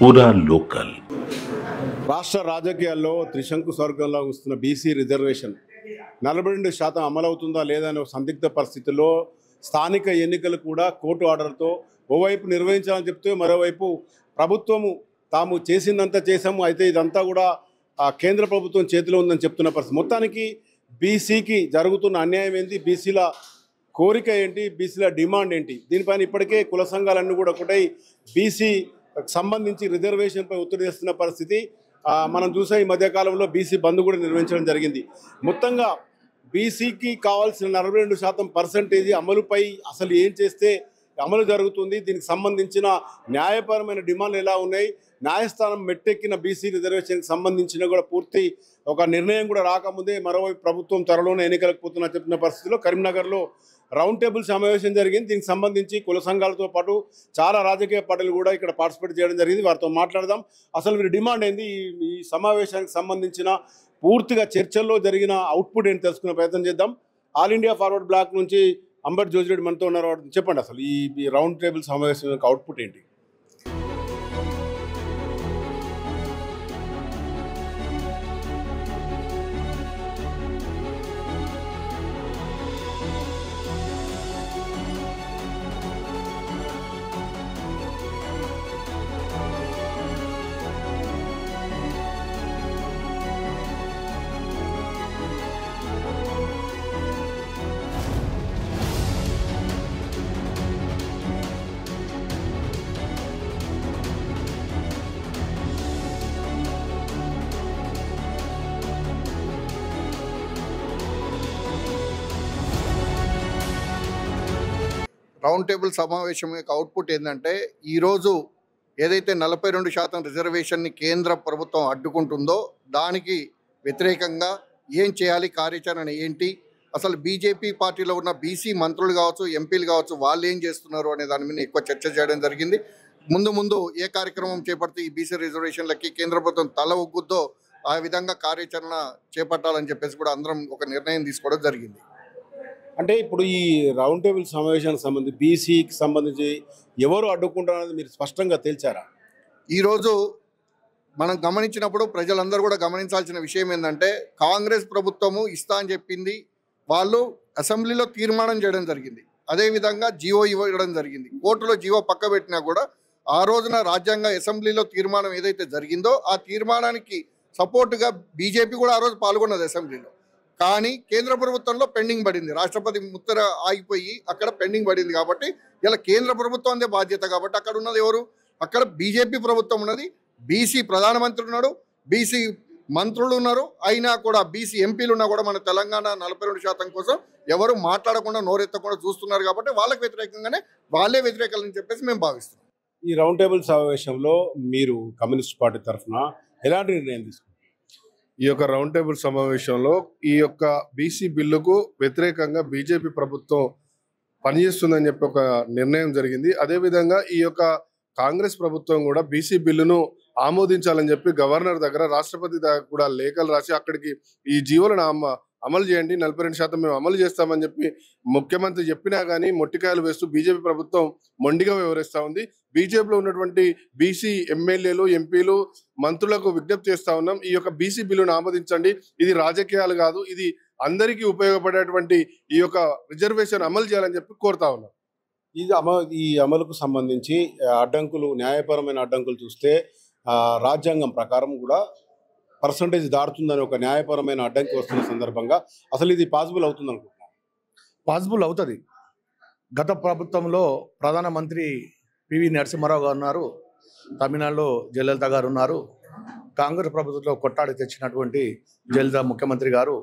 పూరా లోకల్. రాష్ట్ర రాజకీయాల్లో త్రిశంకు స్వర్గంలో వస్తున్న బీసీ రిజర్వేషన్ 42% అమలవుతుందా లేదా అనే సందిగ్ధ పరిస్థితుల్లో స్థానిక ఎన్నికలు కూడా కోర్టు ఆర్డర్తో ఓవైపు నిర్వహించాలని చెప్తే మరోవైపు ప్రభుత్వము తాము చేసిందంతా చేశాము, అయితే ఇదంతా కూడా కేంద్ర ప్రభుత్వం చేతిలో ఉందని చెప్తున్న పరిస్థితి. మొత్తానికి బీసీకి జరుగుతున్న అన్యాయం ఏంటి, బీసీల కోరిక ఏంటి, బీసీల డిమాండ్ ఏంటి, దీనిపైన ఇప్పటికే కుల సంఘాలన్నీ కూడా ఒకటై బీసీ సంబంధించి రిజర్వేషన్పై ఒత్తిడి చేస్తున్న పరిస్థితి మనం చూసాం. ఈ మధ్యకాలంలో బీసీ బంద్ కూడా నిర్వహించడం జరిగింది. మొత్తంగా బీసీకి కావాల్సిన 42% అమలుపై అసలు ఏం చేస్తే అమలు జరుగుతుంది, దీనికి సంబంధించిన న్యాయపరమైన డిమాండ్లు ఎలా ఉన్నాయి, న్యాయస్థానం మెట్టెక్కిన బీసీ రిజర్వేషన్కి సంబంధించిన కూడా పూర్తి ఒక నిర్ణయం కూడా రాకముందే మరోవైపు ప్రభుత్వం త్వరలోనే ఎన్నికలకు పోతున్న చెప్పిన పరిస్థితిలో కరీంనగర్లో రౌండ్ టేబుల్ సమావేశం జరిగింది. దీనికి సంబంధించి కుల సంఘాలతో పాటు చాలా రాజకీయ పార్టీలు కూడా ఇక్కడ పార్టిసిపేట్ చేయడం జరిగింది. వారితో మాట్లాడదాం. అసలు వీరి డిమాండ్ ఏంది, ఈ సమావేశానికి సంబంధించిన పూర్తిగా చర్చల్లో జరిగిన అవుట్పుట్ ఏంటి తెలుసుకునే ప్రయత్నం చేద్దాం. ఆల్ ఇండియా ఫార్వర్డ్ బ్లాక్ నుంచి అంబటి జోజిరెడ్డి మనతో ఉన్నారు. చెప్పండి, అసలు ఈ రౌండ్ టేబుల్ సమావేశం యొక్క అవుట్పుట్ ఏంటి? రౌండ్ టేబుల్ సమావేశం యొక్క అవుట్పుట్ ఏంటంటే, ఈరోజు ఏదైతే 42% రిజర్వేషన్ని కేంద్ర ప్రభుత్వం అడ్డుకుంటుందో దానికి వ్యతిరేకంగా ఏం చేయాలి, కార్యాచరణ ఏంటి, అసలు బీజేపీ పార్టీలో ఉన్న బీసీ మంత్రులు కావచ్చు, ఎంపీలు కావచ్చు, వాళ్ళు ఏం చేస్తున్నారు అనే దాని మీద ఎక్కువ చర్చ చేయడం జరిగింది. ముందు ఏ కార్యక్రమం చేపడితే ఈ బీసీ రిజర్వేషన్లకి కేంద్ర ప్రభుత్వం తల ఒగ్గుద్దో ఆ విధంగా కార్యాచరణ చేపట్టాలని చెప్పేసి కూడా అందరం ఒక నిర్ణయం తీసుకోవడం జరిగింది. అంటే ఇప్పుడు ఈ రౌండ్ టేబుల్ సమావేశానికి సంబంధించి బీసీకి సంబంధించి ఎవరు అడ్డుకుంటారనేది మీరు స్పష్టంగా తేల్చారా? ఈరోజు మనం గమనించినప్పుడు ప్రజలందరూ కూడా గమనించాల్సిన విషయం ఏంటంటే, కాంగ్రెస్ ప్రభుత్వము ఇస్తా అని చెప్పింది, వాళ్ళు అసెంబ్లీలో తీర్మానం చేయడం జరిగింది, అదేవిధంగా జీవో ఇవ్వడం జరిగింది. కోర్టులో జీవో పక్క పెట్టినా కూడా ఆ రోజున రాజ్యాంగ అసెంబ్లీలో తీర్మానం ఏదైతే జరిగిందో ఆ తీర్మానానికి సపోర్టుగా బీజేపీ కూడా ఆ రోజు పాల్గొన్నది అసెంబ్లీలో. కానీ కేంద్ర ప్రభుత్వంలో పెండింగ్ పడింది, రాష్ట్రపతి ముత్తర ఆగిపోయి అక్కడ పెండింగ్ పడింది. కాబట్టి ఇలా కేంద్ర ప్రభుత్వం బాధ్యత. కాబట్టి అక్కడ ఉన్నది ఎవరు? అక్కడ బీజేపీ ప్రభుత్వం ఉన్నది, బీసీ ప్రధానమంత్రి ఉన్నాడు, బీసీ మంత్రులు ఉన్నారు, అయినా కూడా బీసీ ఎంపీలు ఉన్నా కూడా మన తెలంగాణ 42% కోసం ఎవరు మాట్లాడకుండా నోరెత్తకుండా చూస్తున్నారు. కాబట్టి వాళ్ళకి వ్యతిరేకంగానే వాళ్ళే వ్యతిరేకాలని చెప్పేసి మేము భావిస్తున్నాం. ఈ రౌండ్ టేబుల్ సమావేశంలో మీరు కమ్యూనిస్ట్ పార్టీ తరఫున ఎలాంటి నిర్ణయం తీసుకున్నారు? ఈ యొక్క రౌండ్ టేబుల్ సమావేశంలో ఈ యొక్క బీసీ బిల్లుకు వ్యతిరేకంగా బీజేపీ ప్రభుత్వం పనిచేస్తుందని చెప్పి ఒక నిర్ణయం జరిగింది. అదేవిధంగా ఈ యొక్క కాంగ్రెస్ ప్రభుత్వం కూడా బీసీ బిల్లును ఆమోదించాలని చెప్పి గవర్నర్ దగ్గర, రాష్ట్రపతి దగ్గర కూడా లేఖలు రాసి అక్కడికి ఈ జీవోలను అమలు చేయండి, 42% మేము అమలు చేస్తామని చెప్పి ముఖ్యమంత్రి చెప్పినా కానీ మొట్టికాయలు వేస్తూ బీజేపీ ప్రభుత్వం మొండిగా వ్యవహరిస్తూ ఉంది. బీజేపీలో ఉన్నటువంటి బీసీ ఎమ్మెల్యేలు, ఎంపీలు, మంత్రులకు విజ్ఞప్తి చేస్తా ఉన్నాం, ఈ యొక్క బీసీ బిల్లును ఆమోదించండి. ఇది రాజకీయాలు కాదు, ఇది అందరికీ ఉపయోగపడేటువంటి ఈ యొక్క రిజర్వేషన్ అమలు చేయాలని చెప్పి కోరుతా ఉన్నాం. ఈ అమలుకు సంబంధించి అడ్డంకులు, న్యాయపరమైన అడ్డంకులు చూస్తే రాజ్యాంగం ప్రకారం కూడా పర్సంటేజ్ దాటుతుందని ఒక న్యాయపరమైన అడ్డంకి వస్తున్న సందర్భంగా అసలు ఇది పాసిబుల్ అవుతుంది అనుకుంటున్నాను? పాసిబుల్ అవుతుంది. గత ప్రభుత్వంలో ప్రధానమంత్రి పివి నరసింహారావు గారు ఉన్నారు, తమిళనాడులో జయలలిత గారు ఉన్నారు, కాంగ్రెస్ ప్రభుత్వంలో కొట్టాడి తెచ్చినటువంటి జయలలిత ముఖ్యమంత్రి గారు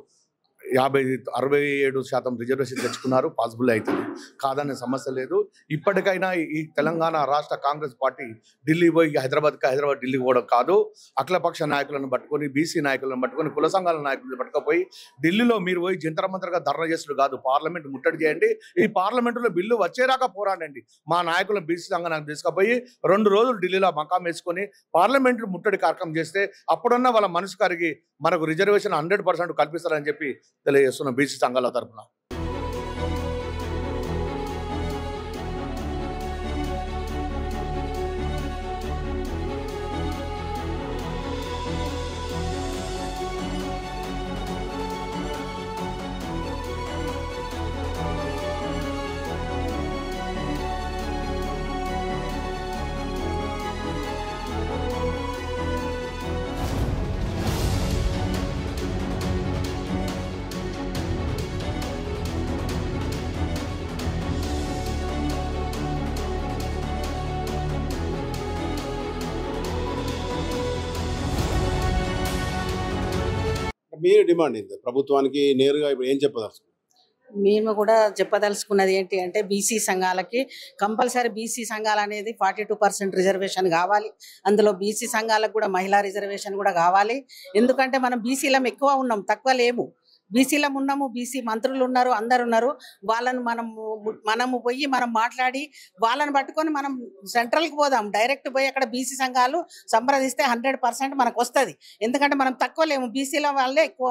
67% రిజర్వేషన్ తెచ్చుకున్నారు. పాసిబుల్ అవుతుంది, కాదనే సమస్య లేదు. ఇప్పటికైనా ఈ తెలంగాణ రాష్ట్ర కాంగ్రెస్ పార్టీ ఢిల్లీ పోయి హైదరాబాద్ ఢిల్లీ పోవడం కాదు, అఖిలపక్ష నాయకులను పట్టుకొని, బీసీ నాయకులను పట్టుకొని, కుల సంఘాల నాయకులను పట్టుకపోయి ఢిల్లీలో మీరు పోయి జంతర్ మంతర్గా ధర్నా చేసుడు కాదు, పార్లమెంట్ ముట్టడి చేయండి. ఈ పార్లమెంటులో బిల్లు వచ్చేదాకా పోరాడండి. మా నాయకులను బీసీ సంఘానికి తీసుకుపోయి 2 రోజులు ఢిల్లీలో మకాం వేసుకొని పార్లమెంటు ముట్టడి కార్యక్రమం చేస్తే అప్పుడున్న వాళ్ళ మనసు కరిగి మనకు రిజర్వేషన్ 100% కల్పిస్తారని చెప్పి తెలియజేస్తున్న బీసీ సంఘాల తరఫున. మీరు డిమాండ్ ఏంటి ప్రభుత్వానికి నేరుగా ఇప్పుడు ఏం చెప్పదలుచుకున్నారు? మేము కూడా చెప్పదలుచుకున్నది ఏంటి అంటే బీసీ సంఘాలకి కంపల్సరీ బీసీ సంఘాలు అనేది 42% రిజర్వేషన్ కావాలి. అందులో బీసీ సంఘాలకు కూడా మహిళా రిజర్వేషన్ కూడా కావాలి. ఎందుకంటే మనం బీసీలం ఎక్కువ ఉన్నాం, తక్కువ లేము. బీసీలం ఉన్నాము, బీసీ మంత్రులు ఉన్నారు, అందరు ఉన్నారు. వాళ్ళను మనము పోయి మనం మాట్లాడి వాళ్ళని పట్టుకొని మనం సెంట్రల్కి పోదాం. డైరెక్ట్ పోయి అక్కడ బీసీ సంఘాలు సంప్రదిస్తే 100% మనకు వస్తుంది. ఎందుకంటే మనం తక్కువ లేము, బీసీల వాళ్ళే ఎక్కువ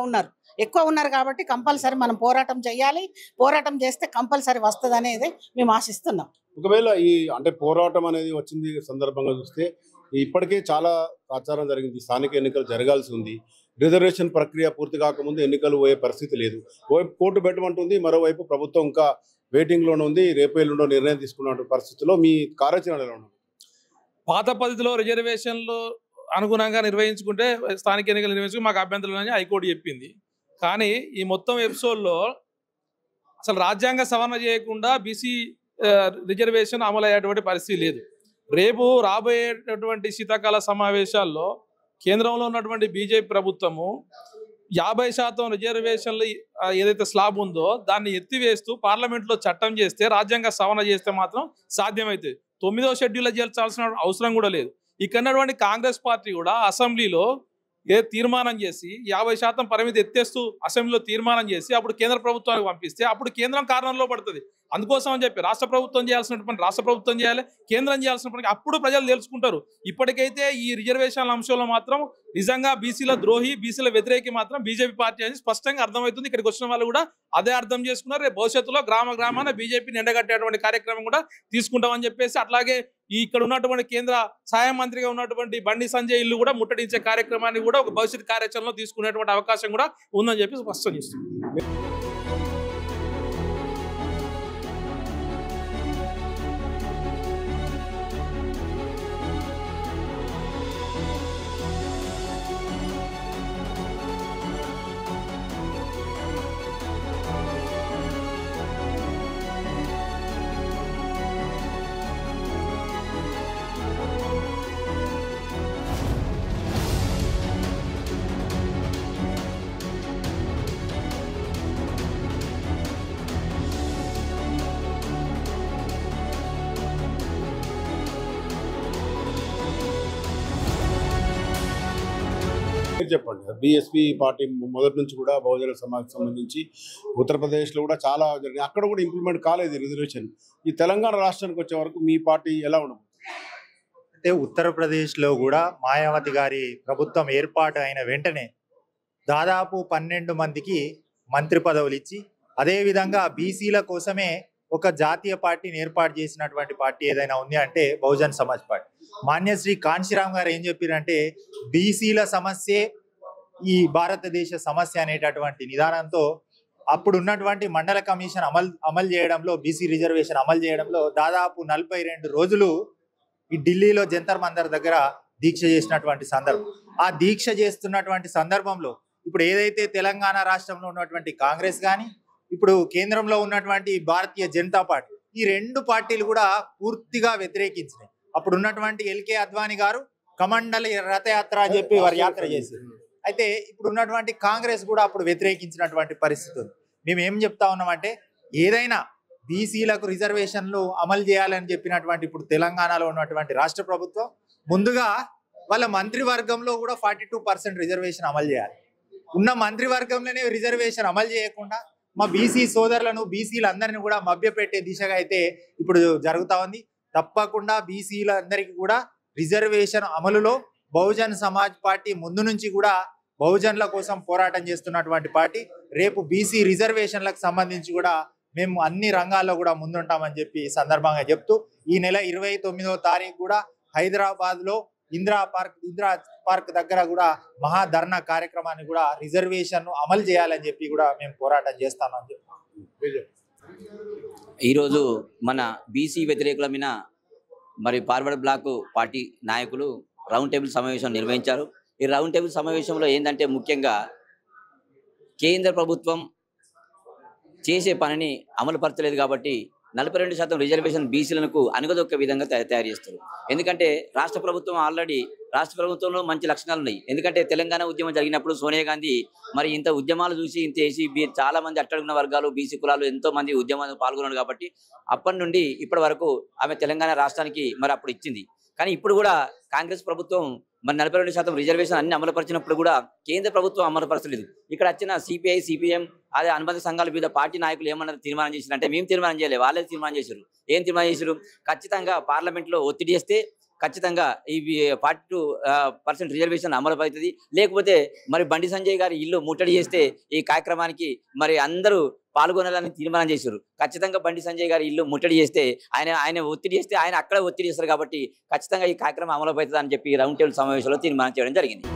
ఉన్నారు కాబట్టి కంపల్సరీ మనం పోరాటం చేయాలి. పోరాటం చేస్తే కంపల్సరీ వస్తుంది అనేది మేము ఆశిస్తున్నాం. ఒకవేళ అంటే పోరాటం అనేది వచ్చింది సందర్భంగా చూస్తే ఇప్పటికే చాలా ప్రచారం జరిగింది, స్థానిక ఎన్నికలు జరగాల్సి ఉంది. రిజర్వేషన్ ప్రక్రియ పూర్తి కాకముందు ఎన్నికలు పోయే పరిస్థితి లేదు. ఓవైపు కోర్టు పెట్టమంటుంది, మరోవైపు ప్రభుత్వం ఇంకా వెయిటింగ్లోనే ఉంది. రేపు ఎల్లుండో నిర్ణయం తీసుకున్న పరిస్థితిలో మీ కార్యాచరణ ఎలా ఉంది? పాత పద్ధతిలో రిజర్వేషన్లు అనుగుణంగా నిర్వహించుకుంటే స్థానిక ఎన్నికలు నిర్వహించుకుని మాకు అభ్యంతరం అని హైకోర్టు చెప్పింది. కానీ ఈ మొత్తం ఎపిసోడ్లో అసలు రాజ్యాంగ సవరణ చేయకుండా బీసీ రిజర్వేషన్ అమలు అయ్యేటువంటి పరిస్థితి లేదు. రేపు రాబోయేటటువంటి శీతాకాల సమావేశాల్లో కేంద్రంలో ఉన్నటువంటి బీజేపీ ప్రభుత్వము 50% రిజర్వేషన్లు ఏదైతే స్లాబ్ ఉందో దాన్ని ఎత్తివేస్తూ పార్లమెంట్లో చట్టం చేస్తే, రాజ్యాంగ సవరణ చేస్తే మాత్రం సాధ్యమవుతుంది. 9వ షెడ్యూల్లో చేర్చాల్సిన అవసరం కూడా లేదు. ఇక్కడ ఉన్నటువంటి కాంగ్రెస్ పార్టీ కూడా అసెంబ్లీలో తీర్మానం చేసి 50% పరిమితి ఎత్తేస్తూ అసెంబ్లీలో తీర్మానం చేసి అప్పుడు కేంద్ర ప్రభుత్వానికి పంపిస్తే అప్పుడు కేంద్రం కారణంలో పడుతుంది. అందుకోసం అని చెప్పి రాష్ట్ర ప్రభుత్వం చేయాల్సిన పని రాష్ట్ర ప్రభుత్వం చేయాలి, కేంద్రం చేయాల్సిన పని అప్పుడు ప్రజలు తెలుసుకుంటారు. ఇప్పటికైతే ఈ రిజర్వేషన్ల అంశంలో మాత్రం నిజంగా బీసీల ద్రోహి, బీసీల వ్యతిరేకి మాత్రం బీజేపీ పార్టీ అని స్పష్టంగా అర్థమవుతుంది. ఇక్కడికి వచ్చిన వాళ్ళు కూడా అదే అర్థం చేసుకున్నారు. రేపు భవిష్యత్తులో గ్రామాన బీజేపీని ఎండగట్టేటువంటి కార్యక్రమం కూడా తీసుకుంటామని చెప్పేసి, అట్లాగే ఇక్కడ ఉన్నటువంటి కేంద్ర సహాయ మంత్రిగా ఉన్నటువంటి బండి సంజయ్ ఇల్లు కూడా ముట్టడించే కార్యక్రమాన్ని కూడా ఒక భవిష్యత్ కార్యాచరణలో తీసుకునేటువంటి అవకాశం కూడా ఉందని చెప్పి స్పష్టం చేస్తుంది. చెప్పండి. బీఎస్పీ పార్టీ మొదటి నుంచి కూడా బహుజన సమాజం సంబంధించి ఉత్తరప్రదేశ్లో కూడా చాలా జరిగింది, అక్కడ కూడా ఇంప్లిమెంట్ కాలేదు రిజర్వేషన్. ఈ తెలంగాణ రాష్ట్రానికి వచ్చే వరకు మీ పార్టీ ఎలా ఉండదు? అంటే ఉత్తరప్రదేశ్లో కూడా మాయావతి గారి ప్రభుత్వం ఏర్పాటు అయిన వెంటనే దాదాపు 12 మందికి మంత్రి పదవులు ఇచ్చి, అదేవిధంగా బీసీల కోసమే ఒక జాతీయ పార్టీని ఏర్పాటు చేసినటువంటి పార్టీ ఏదైనా ఉంది అంటే బహుజన్ సమాజ్ పార్టీ. మాన్యశ్రీ కాంశీరామ్ గారు ఏం చెప్పారంటే బీసీల సమస్యే ఈ భారతదేశ సమస్య అనేటటువంటి నిదానంతో అప్పుడు ఉన్నటువంటి మండల కమిషన్ అమలు చేయడంలో, బీసీ రిజర్వేషన్ అమలు చేయడంలో దాదాపు 42 రోజులు ఈ ఢిల్లీలో జంతర్ మంతర్ దగ్గర దీక్ష చేసినటువంటి సందర్భం. ఆ దీక్ష చేస్తున్నటువంటి సందర్భంలో ఇప్పుడు ఏదైతే తెలంగాణ రాష్ట్రంలో ఉన్నటువంటి కాంగ్రెస్ కానీ, ఇప్పుడు కేంద్రంలో ఉన్నటువంటి భారతీయ జనతా పార్టీ, ఈ 2 పార్టీలు కూడా పూర్తిగా వ్యతిరేకించినాయి. అప్పుడు ఉన్నటువంటి ఎల్కే అద్వానీ గారు కమండలి రథయాత్ర అని చెప్పి వారు యాత్ర చేశారు. అయితే ఇప్పుడు ఉన్నటువంటి కాంగ్రెస్ కూడా అప్పుడు వ్యతిరేకించినటువంటి పరిస్థితి ఉంది. మేము ఏం చెప్తా ఉన్నామంటే ఏదైనా బీసీలకు రిజర్వేషన్లు అమలు చేయాలని చెప్పినటువంటి ఇప్పుడు తెలంగాణలో ఉన్నటువంటి రాష్ట్ర ప్రభుత్వం ముందుగా వాళ్ళ మంత్రివర్గంలో కూడా 42% రిజర్వేషన్ అమలు చేయాలి. ఉన్న మంత్రివర్గంలోనే రిజర్వేషన్ అమలు చేయకుండా మా బీసీ సోదరులను, బీసీలందరినీ కూడా మభ్యపెట్టే దిశగా అయితే ఇప్పుడు జరుగుతూ ఉంది. తప్పకుండా బీసీలందరికీ కూడా రిజర్వేషన్ అమలులో బహుజన్ సమాజ్ పార్టీ ముందు నుంచి కూడా బహుజన్ల కోసం పోరాటం చేస్తున్నటువంటి పార్టీ. రేపు బీసీ రిజర్వేషన్లకు సంబంధించి కూడా మేము అన్ని రంగాల్లో కూడా ముందుంటామని చెప్పి ఈ సందర్భంగా చెప్తూ ఈ నెల 29వ తారీఖు కూడా హైదరాబాద్లో ఇందిరా పార్క్ దగ్గర కూడా మహాధర్నా కార్యక్రమాన్ని కూడా రిజర్వేషన్ అమలు చేయాలని చెప్పి కూడా మేము పోరాటం చేస్తామని చెప్పి ఈరోజు మన బీసీ వ్యతిరేకుల మీద మరి ఫార్వర్డ్ బ్లాక్ పార్టీ నాయకులు రౌండ్ టేబుల్ సమావేశం నిర్వహించారు. ఈ రౌండ్ టేబుల్ సమావేశంలో ఏంటంటే ముఖ్యంగా కేంద్ర ప్రభుత్వం చేసే పనిని అమలు పరచలేదు కాబట్టి 42% రిజర్వేషన్ బీసీలకు అనుగదొక్కే విధంగా తయారు చేస్తారు. ఎందుకంటే రాష్ట్ర ప్రభుత్వం ఆల్రెడీ రాష్ట్ర ప్రభుత్వంలో మంచి లక్షణాలు ఉన్నాయి. ఎందుకంటే తెలంగాణ ఉద్యమం జరిగినప్పుడు సోనియా గాంధీ మరి ఇంత ఉద్యమాలు చూసి ఇంత వేసి చాలా మంది అట్టడుగున వర్గాలు బీసీ కులాలు ఎంతో మంది ఉద్యమాలు పాల్గొన్నారు కాబట్టి అప్పటి నుండి ఇప్పటి వరకు ఆమె తెలంగాణ రాష్ట్రానికి మరి అప్పుడు ఇచ్చింది. కానీ ఇప్పుడు కూడా కాంగ్రెస్ ప్రభుత్వం మరి 42% రిజర్వేషన్ అన్ని అమలుపరిచినప్పుడు కూడా కేంద్ర ప్రభుత్వం అమలుపరచలేదు. ఇక్కడ వచ్చిన సిపిఐ సిపిఎం అదే అనుబంధ సంఘాల వివిధ పార్టీ నాయకులు ఏమన్నారు తీర్మానం చేశారంటే మేము తీర్మానం చేయలేదు, వాళ్ళే తీర్మానం చేశారు. ఏం తీర్మానం చేశారు? ఖచ్చితంగా పార్లమెంట్లో ఒత్తిడి చేస్తే ఖచ్చితంగా ఈ 42% రిజర్వేషన్ అమలు అవుతుంది, లేకపోతే మరి బండి సంజయ్ గారి ఇల్లు ముట్టడి చేస్తే ఈ కార్యక్రమానికి మరి అందరూ పాల్గొనాలని తీర్మానం చేశారు. ఖచ్చితంగా బండి సంజయ్ గారి ఇల్లు ముట్టడి చేస్తే ఆయన ఒత్తిడి చేస్తే ఆయన అక్కడ ఒత్తిడి చేస్తారు కాబట్టి ఖచ్చితంగా ఈ కార్యక్రమం అమలు అవుతుంది అని చెప్పి రౌండ్ టేబుల్ సమావేశంలో తీర్మానం చేయడం జరిగింది.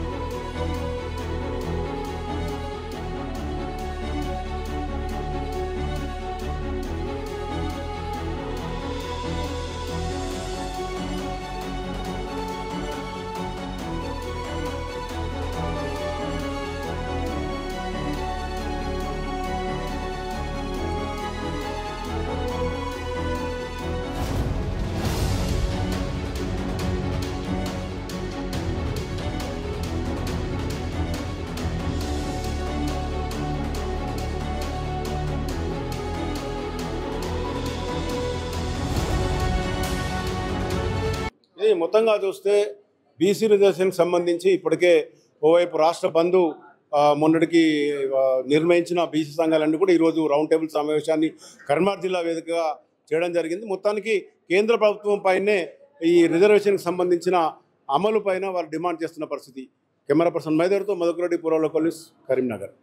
ఇది మొత్తంగా చూస్తే బీసీ రిజర్వేషన్కి సంబంధించి ఇప్పటికే ఓవైపు రాష్ట్ర బంధు మొన్నటికి నిర్ణయించిన బీసీ సంఘాలన్నీ కూడా ఈరోజు రౌండ్ టేబుల్ సమావేశాన్ని కరీంనగర్ జిల్లా వేదికగా చేయడం జరిగింది. మొత్తానికి కేంద్ర ప్రభుత్వం పైనే ఈ రిజర్వేషన్కి సంబంధించిన అమలు పైన వారు డిమాండ్ చేస్తున్న పరిస్థితి. కెమెరా పర్సన్ మైదర్తో మధుకరెడ్డి, పూర్వ లోకల్ న్యూస్, కరీంనగర్.